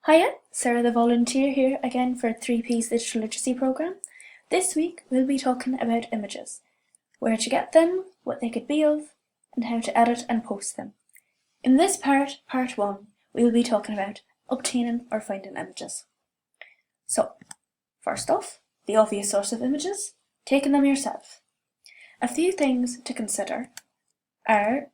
Hiya, Sarah the volunteer here again for 3P's Digital Literacy Programme. This week we'll be talking about images, where to get them, what they could be of, and how to edit and post them. In this part 1, we will be talking about obtaining or finding images. So, first off, the obvious source of images, taking them yourself. A few things to consider are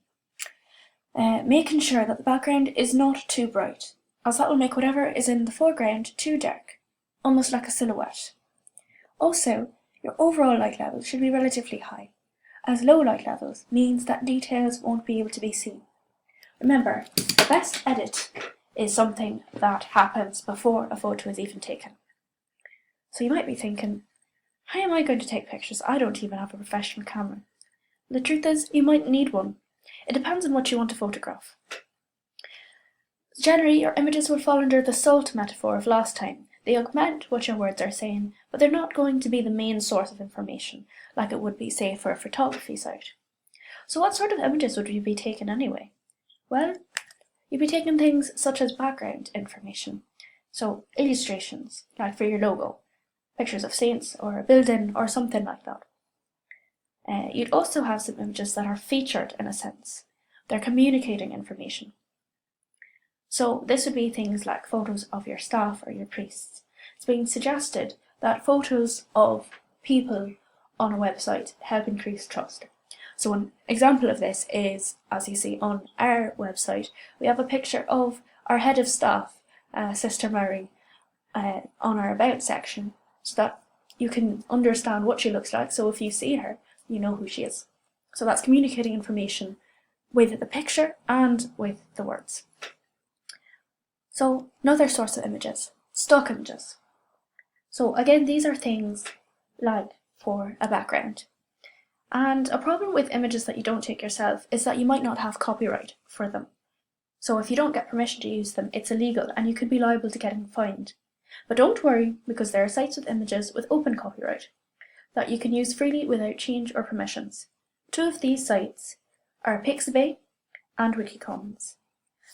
making sure that the background is not too bright, as that will make whatever is in the foreground too dark, almost like a silhouette. Also, your overall light level should be relatively high, as low light levels means that details won't be able to be seen. Remember, the best edit is something that happens before a photo is even taken. So you might be thinking, how am I going to take pictures? I don't even have a professional camera. The truth is, you might need one. It depends on what you want to photograph. Generally, your images will fall under the salt metaphor of last time. They augment what your words are saying, but they're not going to be the main source of information, like it would be, say, for a photography site. So what sort of images would you be taking anyway? Well, you'd be taking things such as background information, so illustrations, like for your logo, pictures of saints or a building or something like that. You'd also have some images that are featured in a sense. They're communicating information. So this would be things like photos of your staff or your priests. It's being suggested that photos of people on a website help increase trust. So an example of this is, as you see on our website, we have a picture of our head of staff, Sister Murray, on our About section, so that you can understand what she looks like. So if you see her, you know who she is. So that's communicating information with the picture and with the words. So another source of images, stock images. So again, these are things like for a background. And a problem with images that you don't take yourself is that you might not have copyright for them. So if you don't get permission to use them, it's illegal and you could be liable to getting fined. But don't worry, because there are sites with images with open copyright that you can use freely without change or permissions. Two of these sites are Pixabay and Wikicommons.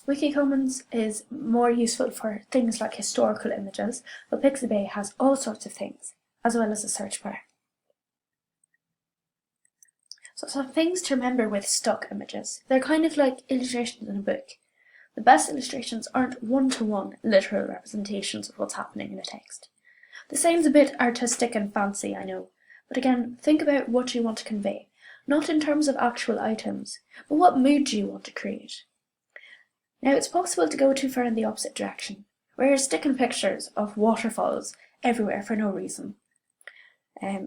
Wikicommons is more useful for things like historical images, but Pixabay has all sorts of things, as well as a search bar. So some things to remember with stock images. They're kind of like illustrations in a book. The best illustrations aren't one-to-one literal representations of what's happening in a text. The sounds a bit artistic and fancy, I know, but again, think about what you want to convey, not in terms of actual items, but what mood do you want to create. Now, it's possible to go too far in the opposite direction, where you're sticking pictures of waterfalls everywhere for no reason.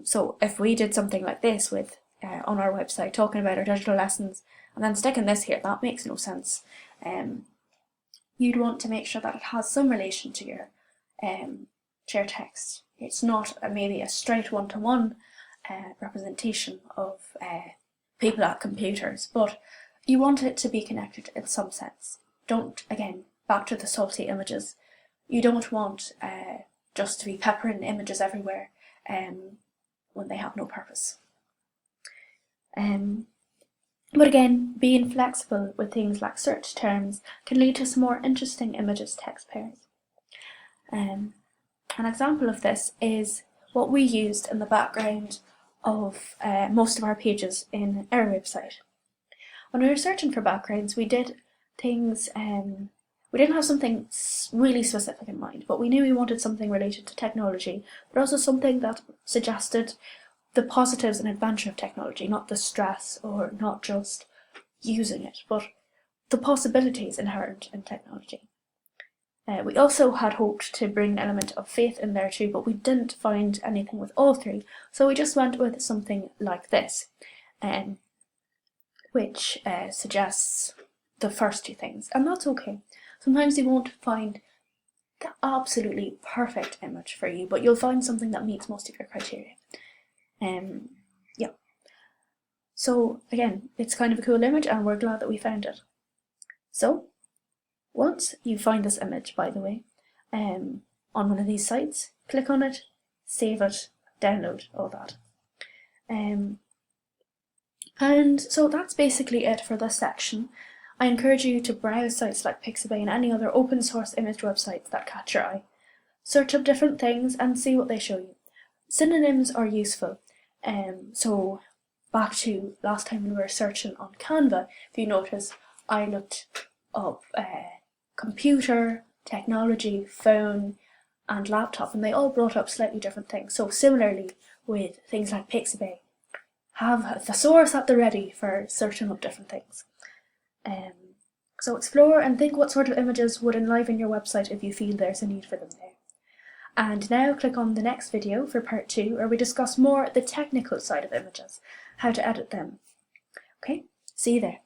So if we did something like this with on our website, talking about our digital lessons, and then sticking this here, that makes no sense. You'd want to make sure that it has some relation to your text. It's not maybe a straight one-to-one representation of people at computers, but you want it to be connected in some sense. Don't, again, back to the salty images, you don't want just to be peppering images everywhere when they have no purpose. But again, being flexible with things like search terms can lead to some more interesting images text pairs. An example of this is what we used in the background of most of our pages in our website. When we were searching for backgrounds, we did things, we didn't have something really specific in mind, but we knew we wanted something related to technology, but also something that suggested the positives and adventure of technology, not the stress or not just using it, but the possibilities inherent in technology. We also had hoped to bring an element of faith in there too, but we didn't find anything with all three, so we just went with something like this, which suggests the first two things, and that's okay. Sometimes you won't find the absolutely perfect image for you, but you'll find something that meets most of your criteria. Yeah. So again, it's kind of a cool image and we're glad that we found it. So, once you find this image, by the way, on one of these sites, click on it, save it, download, all that. And so that's basically it for this section. I encourage you to browse sites like Pixabay and any other open source image websites that catch your eye. Search up different things and see what they show you. Synonyms are useful. So back to last time when we were searching on Canva, if you notice, I looked up computer, technology, phone, and laptop, and they all brought up slightly different things. So similarly with things like Pixabay, have a thesaurus at the ready for searching up different things. So explore and think what sort of images would enliven your website if you feel there's a need for them there. And now click on the next video for part 2, where we discuss more the technical side of images, how to edit them. Okay, see you there.